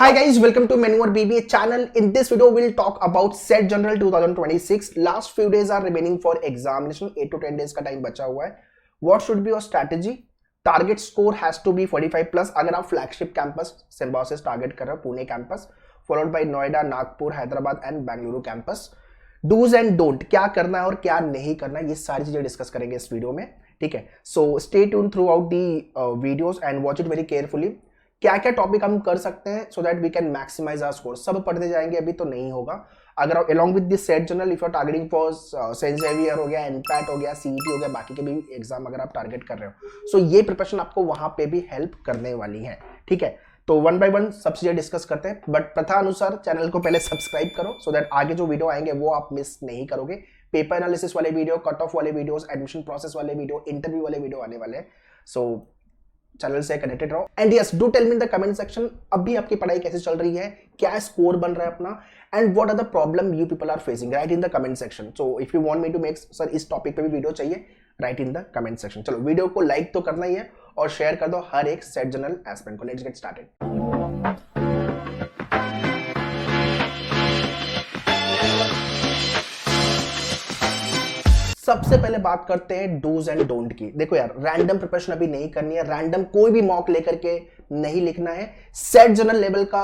Hi guys, welcome to Manure BBA channel. In this video, we'll talk about Set General 2026. Last few days are remaining for examination. 8 to 10 days का time बचा हुआ है. What should be your strategy? Target score has to be 45 plus. अगर आप flagship campus Symbiosis target कर रहे हो, Pune campus, followed by Noida, Nagpur, Hyderabad and Bengaluru campus. Do's and don't, क्या करना है और क्या नहीं करना है, ये सारी चीजें डिस्कस करेंगे इस वीडियो में. ठीक है, so stay tuned throughout the videos and watch it very carefully. क्या क्या टॉपिक हम कर सकते हैं so that we can maximize our score. सब पढ़ते जाएंगे अभी तो नहीं होगा. अगर along with this set general if you are targeting for saint Xavier हो गया, एनपैट हो गया, सीईटी हो गया, बाकी के भी एग्जाम अगर आप टारगेट कर रहे हो सो ये प्रिपरेशन आपको वहां पे भी हेल्प करने वाली है. ठीक है, तो वन बाय वन सब चीजें डिस्कस करते हैं, बट प्रथा अनुसार चैनल को पहले सब्सक्राइब करो सो दैट आगे जो वीडियो आएंगे वो आप मिस नहीं करोगे. पेपर एनालिसिस वाले वीडियो, कट ऑफ वाले वीडियोस, एडमिशन प्रोसेस वाले वीडियो, इंटरव्यू वाले वीडियो आने वाले हैं. सो चैनल से कनेक्टेड रहो. And yes, do tell me in the comment section अभी आपकी पढ़ाई कैसे चल रही है, क्या स्कोर बन रहा है अपना, and what are the problem you people are facing. Write in the comment section. So if you want me to make sir इस टॉपिक पे भी वीडियो चाहिए, write in the comment section. चलो वीडियो को लाइक तो करना ही है और शेयर कर दो हर एक सेट जनरल एस्पिरेंट को. Let's get started. सबसे पहले बात करते हैं डूज एंड डोंट की. देखो यार, रैंडम प्रिपरेशन अभी नहीं करनी है. रैंडम कोई भी मॉक लेकर के नहीं लिखना है. सेट जनरल लेवल का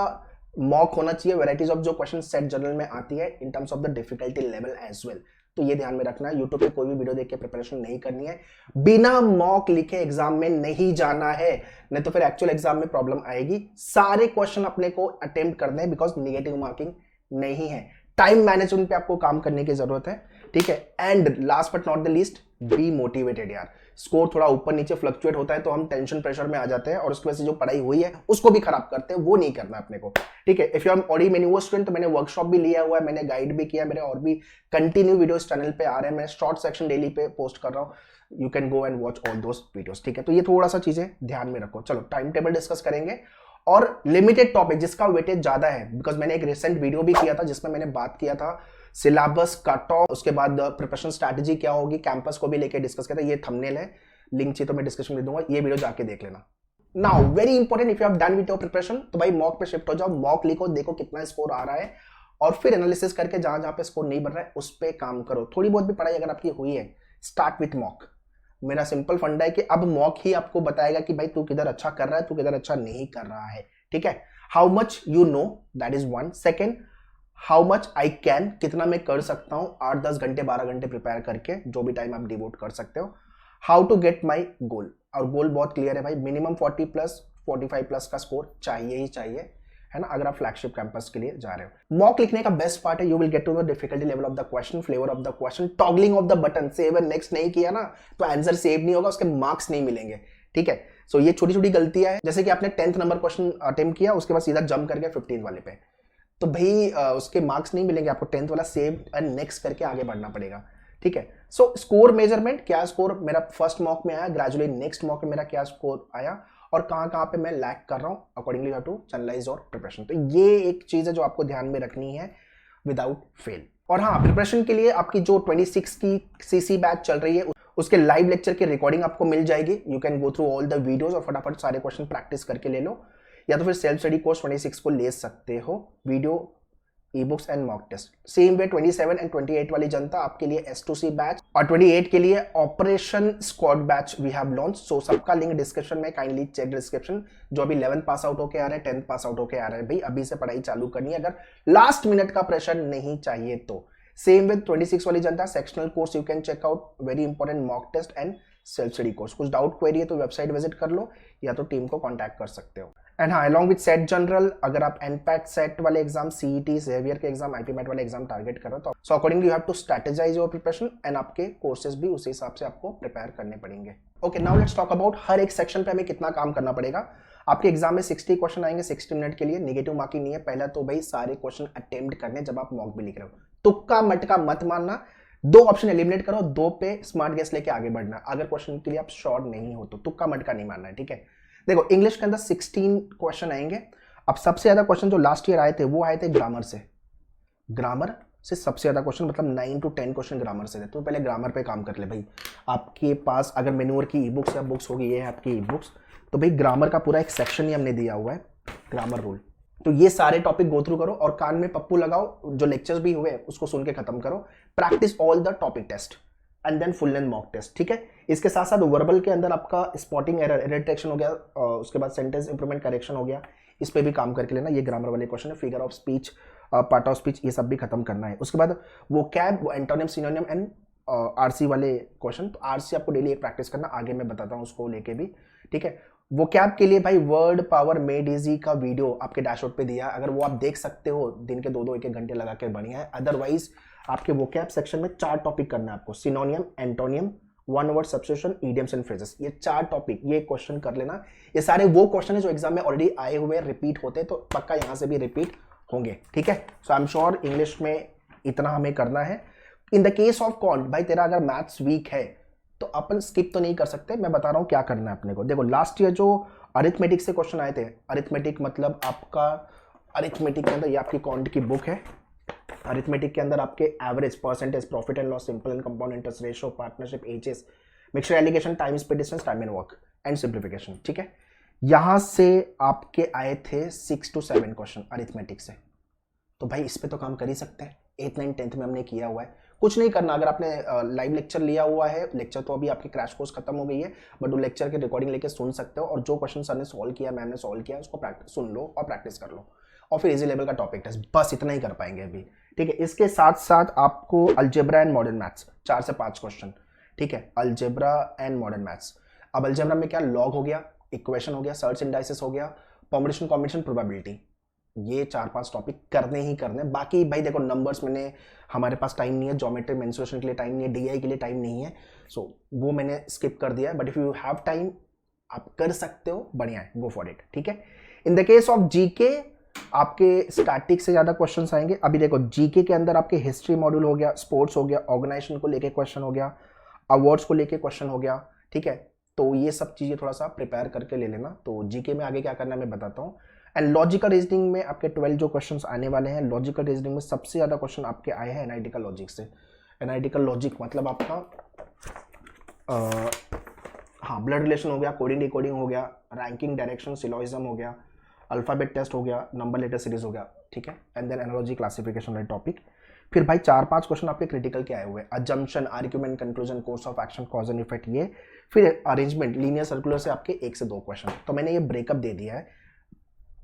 मॉक होना चाहिए. वैरायटीज ऑफ जो क्वेश्चन सेट जनरल में आती है in terms of the difficulty level as well. तो ये ध्यान में रखना है. यूट्यूब पे कोई भी वीडियो देख के प्रिपरेशन नहीं करनी है. बिना मॉक लिखे एग्जाम में नहीं जाना है, नहीं तो फिर एक्चुअल एग्जाम में प्रॉब्लम आएगी. सारे क्वेश्चन अपने को अटेम्प्ट करने हैं बिकॉज निगेटिव मार्किंग नहीं है. टाइम मैनेजमेंट पे आपको काम करने की जरूरत है. ठीक है, and last but not the least, be motivated. यार स्कोर थोड़ा ऊपर नीचे फ्लक्चुएट होता है तो हम टेंशन प्रेशर में आ जाते हैं और उसकी वजह से जो पढ़ाई हुई है उसको भी खराब करते हैं. वो नहीं करना अपने को. ठीक है, if you are already manure student तो मैंने वर्कशॉप भी लिया हुआ है, मैंने गाइड भी किया, मेरे और भी कंटिन्यू वीडियोस चैनल पे आ रहे हैं. मैं शॉर्ट सेक्शन डेली पे पोस्ट कर रहा हूँ. You can go and watch all those videos. ठीक है, तो ये थोड़ा सा चीजें ध्यान में रखो. चलो टाइम टेबल डिस्कस करेंगे और लिमिटेड टॉपिक जिसका वेटेज ज्यादा है, बिकॉज मैंने एक रिसेंट वीडियो भी किया था जिसमें मैंने बात किया था सिलेबस, कट ऑफ, उसके बाद प्रिपरेशन स्ट्रैटेजी क्या होगी, कैंपस को भी लेके डिस्कस किया था. ये थंबनेल है, लिंक चाहिए तो मैं डिस्क्रिप्शन में दूंगा, ये वीडियो जाके देख लेना. Now very important, if you have done with your preparation तो भाई मॉक पे शिफ्ट हो जाओ. मॉक लिखो, देखो कितना स्कोर आ रहा है और फिर एनालिसिस करके जहां जहां पे स्कोर नहीं बन रहा है उस पे काम करो. थोड़ी बहुत भी पढ़ाई अगर आपकी हुई है, स्टार्ट विथ मॉक. मेरा सिंपल फंडा है कि अब मॉक ही आपको बताएगा कि भाई तू किधर अच्छा कर रहा है, तू किधर अच्छा नहीं कर रहा है. ठीक है, how much you know, that is one. Second, how much I can, कितना मैं कर सकता हूं 8-10 घंटे 12 घंटे प्रिपेयर करके, जो भी टाइम आप डिवोट कर सकते हो. हाउ टू गेट माई गोल, और गोल बहुत क्लियर है भाई, मिनिमम 40 प्लस 45 प्लस का स्कोर चाहिए ही चाहिए, है ना, अगर आप फ्लैगशिप कैंपस के लिए जा रहे हो. मॉक लिखने का बेस्ट पार्ट है, you will get to the difficulty level of the question, flavour of the question, toggling of the button. Save and next नहीं किया ना तो आंसर सेव नहीं होगा, उसके मार्क्स नहीं मिलेंगे. ठीक है, सो ये छोटी छोटी गलतियां है. जैसे कि आपने 10th नंबर क्वेश्चन अटेम्प्ट किया, उसके बाद सीधा जंप करके 15 वाले पे, तो भाई उसके मार्क्स नहीं मिलेंगे आपको. 10th वाला सेव एंड नेक्स्ट करके आगे बढ़ना पड़ेगा. ठीक है, सो स्कोर मेजरमेंट, क्या स्कोर मेरा फर्स्ट मॉक में आया, ग्रेजुअली नेक्स्ट मॉक में मेरा क्या स्कोर आया और कहां कहां पे मैं लैग कर रहा हूं, अकॉर्डिंगली हैव टू चैनलाइज और प्रिपरेशन. तो ये एक चीज है जो आपको ध्यान में रखनी है विदाउट फेल. और हाँ, प्रिपरेशन के लिए आपकी जो 26 की सीसी बैच चल रही है उसके लाइव लेक्चर की रिकॉर्डिंग आपको मिल जाएगी. You can go through all the videos और फटाफट सारे क्वेश्चन प्रैक्टिस करके ले लो, या तो फिर सेल्फ स्टडी कोर्स 26 को ले सकते हो. Video, e books and mock test. Same way 27 and 28 वाली जनता आपके लिए S2C बैच और 28 के लिए operation squad batch we have launch. So सबका लिंक डिस्क्रिप्शन में, काइंडली चेक डिस्क्रिप्शन. जो अभी 11th पास आउट होके आ रहे हैं, 10th पास आउट होके आ रहे हैं, भाई अभी से पढ़ाई चालू करनी है अगर लास्ट मिनट का प्रेशर नहीं चाहिए तो. सेम विद 26 वाली जनता, sectional course you can check out, very important mock test and self study course. कुछ डाउट क्वेरी है तो वेबसाइट विजिट कर लो या तो टीम को कांटेक्ट कर सकते हो. एंड हाँ, अलॉन्ग विद सेट जनरल, अगर आप एनपैट सेट वाले एग्जाम, सीईटी, जेवियर के एग्जाम, आईपीमैट वाले एग्जाम टारगेट करो तो so accordingly you have to strategize your preparation and आपके कोर्सेज भी उसी हिसाब से आपको प्रिपेयर करने पड़ेंगे. Okay, now let's talk about हर एक सेक्शन पे हमें कितना काम करना पड़ेगा. आपके एग्जाम में 60 क्वेश्चन आएंगे 60 मिनट के लिए. निगेटिव मार्किंग नहीं है. पहला तो भाई सारे क्वेश्चन अटेम्प्ट करने जब आप मॉक भी लिख रहे हो. तुक्का मटका मत मानना. 2 ऑप्शन एलिमिनेट करो, 2 पे स्मार्ट गेस लेके आगे बढ़ना. अगर क्वेश्चन के लिए आप श्योर नहीं हो तो तुक्का मटका नहीं मानना है. ठीक है, देखो इंग्लिश के अंदर 16 क्वेश्चन आएंगे. अब सबसे ज्यादा क्वेश्चन जो लास्ट ईयर आए थे वो आए थे ग्रामर से. ग्रामर से सबसे ज्यादा क्वेश्चन, मतलब 9 to 10 क्वेश्चन ग्रामर से थे. तो पहले ग्रामर पे काम कर ले भाई. आपके पास अगर मेन्यूअर की ई बुक्स या बुक्स होगी, ये है आपकी ई बुक्स, तो भाई ग्रामर का पूरा एक सेक्शन ही हमने दिया हुआ है, ग्रामर रूल. तो ये सारे टॉपिक गो थ्रू करो और कान में पप्पू लगाओ, जो लेक्चर्स भी हुए उसको सुन के खत्म करो, practice all the topic test and then full length mock test, ठीक है। इसके साथ साथ वर्बल के अंदर आपका स्पॉटिंग एरर डिटेक्शन हो गया, उसके बाद सेंटेंस इंप्रूवमेंट करेक्शन हो गया, इस पे भी काम करके लेना। ये ग्रामर वाले क्वेश्चन है, figure of speech, part of speech, ये सब भी खत्म करना है। उसके बाद वो cab, antonym, synonym and RC वाले क्वेश्चन, तो आरसी आपको डेली एक प्रैक्टिस करना, आगे मैं बताता हूँ उसको लेके भी, ठीक है। वो कैब के लिए भाई वर्ड पावर मेड इजी का वीडियो आपके डैशबोर्ड पे दिया, अगर वो आप देख सकते हो दिन के 2-2 1-1 घंटे लगा के, बढ़िया है। अदरवाइज आपके वो कैब सेक्शन में 4 टॉपिक करना है आपको, सिनोनियम, antonym, one word substitution, idioms and phrases, ये 4 टॉपिक, ये क्वेश्चन कर लेना। ये सारे वो क्वेश्चन है जो एग्जाम में ऑलरेडी आए हुए रिपीट होते हैं, तो पक्का यहाँ से भी रिपीट होंगे, ठीक है। सो आई एम श्योर इंग्लिश में इतना हमें करना है। In the case of can't, भाई तेरा अगर मैथ्स वीक है तो अपन स्किप तो नहीं कर सकते, मैं बता रहा हूँ क्या करना है अपने को। देखो लास्ट ईयर जो अरिथमेटिक से क्वेश्चन आए थे, अरिथमेटिक मतलब आपका, अरिथमेटिक के अंदर ये आपकी कॉन्ट की बुक है, अरिथमेटिक के अंदर आपके average, percentage, profit and loss, simple and compound interest, ratio, partnership, HS, mixture allegation, time speed distance, time and work and simplification, ठीक है। यहां से आपके आए थे 6 to 7 क्वेश्चन अरिथमेटिक से, तो भाई इस पे तो काम कर ही सकते हैं। 8th 9th 10th में हमने किया हुआ है, कुछ नहीं करना। अगर आपने लाइव लेक्चर लिया हुआ है, लेक्चर तो अभी आपकी क्रैश कोर्स खत्म हो गई है, बट वो लेक्चर की रिकॉर्डिंग लेके सुन सकते हो, और जो क्वेश्चन सर ने सॉल्व किया, मैम ने सॉल्व किया, उसको प्रैक्टिस सुन लो और प्रैक्टिस कर लो, और फिर इजी लेवल का टॉपिक टेस्ट, बस इतना ही कर पाएंगे अभी, ठीक है। इसके साथ साथ आपको अलजेब्रा एंड मॉडर्न मैथ्स 4 से 5 क्वेश्चन, ठीक है, अलजेब्रा एंड मॉडर्न मैथ्स। अब अलजेब्रा में क्या, लॉग हो गया, इक्वेशन हो गया, सर्च इंडाइसिस हो गया, परम्यूटेशन, कॉम्बिनेशन, प्रोबेबिलिटी, ये 4-5 टॉपिक करने ही करने। बाकी भाई देखो नंबर्स मैंने, हमारे पास टाइम नहीं है, ज्योमेट्री मेंसुरेशन के लिए टाइम नहीं है, डीआई के लिए टाइम नहीं है, सो वो मैंने स्किप कर दिया है। But if you have time आप कर सकते हो, बढ़िया है, गो फॉर इट, ठीक है। In the case of GK आपके स्टैटिक से ज्यादा क्वेश्चंस आएंगे। अभी देखो जीके के अंदर आपके हिस्ट्री मॉड्यूल हो गया, स्पोर्ट्स हो गया, ऑर्गेनाइजेशन को लेके क्वेश्चन हो गया, अवार्ड्स को लेके क्वेश्चन हो गया, ठीक है। तो ये सब चीजें थोड़ा सा प्रिपेयर करके ले लेना। तो जीके में आगे क्या करना है मैं बताता हूँ। एंड लॉजिकल रीजनिंग में आपके 12 जो क्वेश्चंस आने वाले हैं, लॉजिकल रीजनिंग में सबसे ज्यादा क्वेश्चन आपके आए हैं एनालिटिकल लॉजिक से। एनालिटिकल लॉजिक मतलब आपका हाँ, ब्लड रिलेशन हो गया, कोडिंग डिकोडिंग हो गया, रैंकिंग, डायरेक्शन, सिलोइज्म हो गया, अल्फाबेट टेस्ट हो गया, नंबर लेटर सीरीज हो गया, ठीक है, एंड देन एनालॉजी, क्लासिफिकेशन वाले टॉपिक। फिर भाई 4-5 क्वेश्चन आपके क्रिटिकल के आए हुए, assumption, argument, conclusion, course of action, cause and effect, ये। फिर अरेंजमेंट, लीनियर सर्कुलर से आपके 1 से 2 क्वेश्चन। तो मैंने ये ब्रेकअप दे दिया है,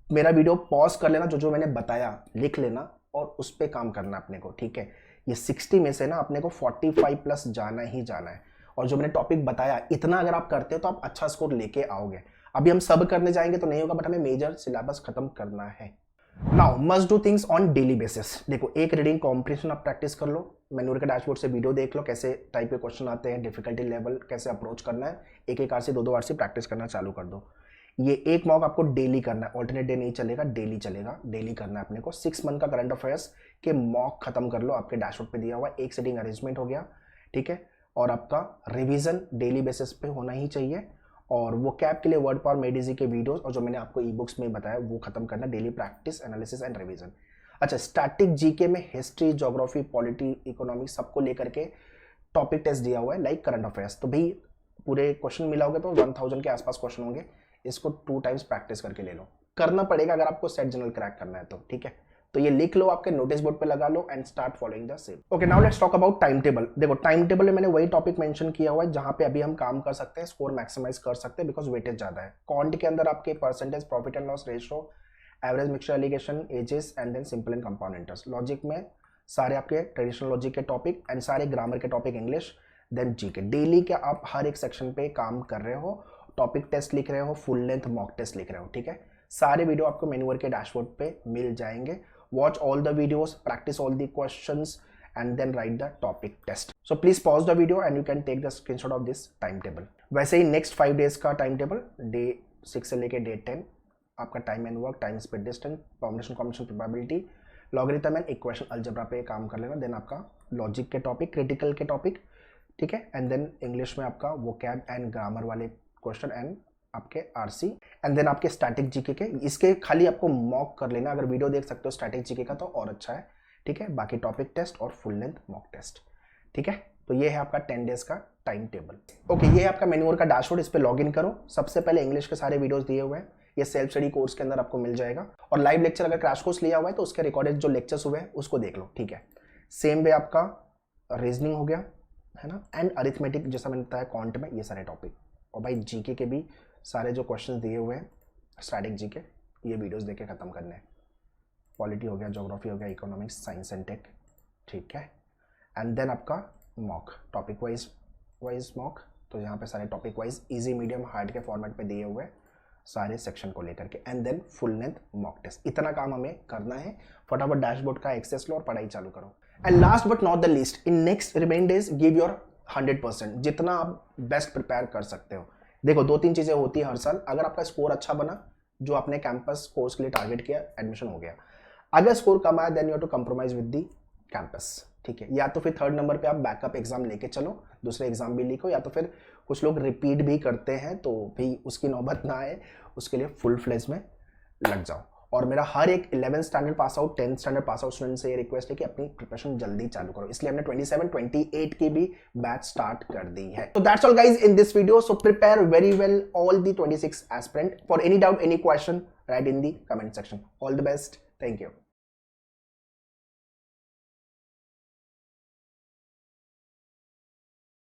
मेरा वीडियो पॉज कर लेना, जो जो मैंने बताया लिख लेना और उस पर काम करना अपने को, ठीक है। ये 60 में से ना अपने को 45 प्लस जाना ही जाना है, और जो मैंने टॉपिक बताया इतना अगर आप करते हो तो आप अच्छा स्कोर लेके आओगे। अभी हम सब करने जाएंगे तो नहीं होगा, बट हमें मेजर सिलेबस खत्म करना है। Now must do things on daily basis. देखो एक रीडिंग कॉम्प्रिहेंशन आप प्रैक्टिस कर लो, मैन्यूर के डैशबोर्ड से वीडियो देख लो, कैसे टाइप के क्वेश्चन आते हैं, डिफिकल्टी लेवल कैसे अप्रोच करना है, एक आरसी 2 आरसी प्रैक्टिस करना चालू कर दो। ये एक मॉक आपको डेली करना है, ऑल्टरनेट डे नहीं चलेगा, डेली चलेगा, डेली करना है अपने को। 6 मंथ का करंट अफेयर्स के मॉक खत्म कर लो, आपके डैशबोर्ड पे दिया हुआ है, एक सेटिंग अरेंजमेंट हो गया, ठीक है। और आपका रिवीजन डेली बेसिस पे होना ही चाहिए, और वो कैप के लिए वर्ड पावर मेड इजी के वीडियोस और जो मैंने आपको ई बुक्स में बताया वो खत्म करना, daily practice, analysis and revision. अच्छा, स्टैटिक जीके में हिस्ट्री, ज्योग्राफी, पॉलिटी, इकोनॉमिक्स सबको लेकर के टॉपिक टेस्ट दिया हुआ है, लाइक करंट अफेयर्स। तो भाई पूरे क्वेश्चन मिलाओगे तो 1000 के आसपास क्वेश्चन होंगे, इसको 2 टाइम्स प्रैक्टिस करके ले लो, करना पड़ेगा अगर आपको सेट जनरल क्रैक करना है तो, ठीक है। तो ये लिख लो, आपके नोटिस बोर्ड पे लगा लो and start following the same. Okay, now let's talk about time table. देखो टाइम टेबल में मैंने वही टॉपिक मेंशन किया हुआ है जहां पे अभी हम काम कर सकते हैं, स्कोर मैक्सिमाइज कर सकते हैं, बिकॉज वेटेज ज्यादा है। क्वांट के अंदर आपके percentage, profit and loss, ratio, average, mixture alligation, ages and then simple and compound interest. Logic में सारे आपके ट्रेडिशनल लॉजिक के टॉपिक एंड सारे ग्रामर के topic English, then GK. Daily के आप हर एक सेक्शन पे काम कर रहे हो, टॉपिक टेस्ट लिख रहे हो, फुल लेंथ मॉक टेस्ट लिख रहे हो, ठीक है। सारे वीडियो आपको मेन्यूअर के डैशबोर्ड पे मिल जाएंगे। Watch all the videos, practice all the questions and then write the topic test. So please pause the video and you can take the screenshot of this timetable. वैसे ही next 5 days का timetable, day 6 से लेके day 10 आपका time and work, time speed distance, permutation combination probability, logarithm and equation algebra पे काम कर लेना। then आपका logic के topic, critical के topic, ठीक है, and then English में आपका vocab and grammar वाले question and आपके आरसी, एंड देन आपके स्टैटिक जीके के। इसके खाली आपको मॉक कर लेना, अगर वीडियो देख सकते हो स्टैटिक जीके का तो और अच्छा है, ठीक है। बाकी टॉपिक टेस्ट और फुल लेंथ मॉक टेस्ट, ठीक है। तो ये है आपका 10 डेज का टाइम टेबल। ओके, ये है आपका मेन्यूअर का डैशबोर्ड, इस पे लॉग इन करो। सबसे पहले इंग्लिश के सारे वीडियोस दिए हुए हैं, ये सेल्फ स्टडी कोर्स के अंदर आपको मिल जाएगा। और लाइव लेक्चर अगर क्रैश कोर्स लिया हुआ है तो उसके रिकॉर्डेड जो लेक्चर्स हुए हैं उसको देख लो, ठीक है। सेम वे आपका रीजनिंग हो गया, है ना, एंड अरिथमेटिक जैसा मैंने बताया क्वांट में, ये सारे टॉपिक। और भाई जीके के भी सारे जो क्वेश्चन दिए हुए हैं स्टैटिक जीके, ये वीडियोस देख के खत्म करने हैं। पॉलिटी हो गया, ज्योग्राफी हो गया, इकोनॉमिक्स, साइंस एंड टेक, ठीक है। एंड देन आपका मॉक, टॉपिक वाइज मॉक, तो यहाँ पे सारे topic wise easy medium hard के फॉर्मेट पे दिए हुए हैं सारे सेक्शन को लेकर के। And then full length mock test. इतना काम हमें करना है, फटाफट डैशबोर्ड का एक्सेस लो और पढ़ाई चालू करो। And last but not the least, in next remain days give your 100%, जितना आप बेस्ट प्रिपेयर कर सकते हो। देखो 2-3 चीजें होती है हर साल। अगर आपका स्कोर अच्छा बना, जो आपने कैंपस कोर्स के लिए टारगेट किया, एडमिशन हो गया। अगर स्कोर कम आया then you have to compromise with the campus, ठीक है। या तो फिर 3rd नंबर पे आप बैकअप एग्जाम लेके चलो, दूसरे एग्जाम भी लिखो, या तो फिर कुछ लोग रिपीट भी करते हैं तो भी उसकी नौबत ना आए, उसके लिए फुल फ्लेज में लग जाओ। और मेरा हर एक 11th standard pass out, 10th standard pass out student से ये रिक्वेस्ट है कि अपनी प्रिपरेशन जल्दी चालू करो, इसलिए हमने 27-28 की भी बैच स्टार्ट कर दी है। तो that's all guys in this video. So prepare very well all the 26 aspirant. For any doubt, any question, right in the comment section. All the best, thank you.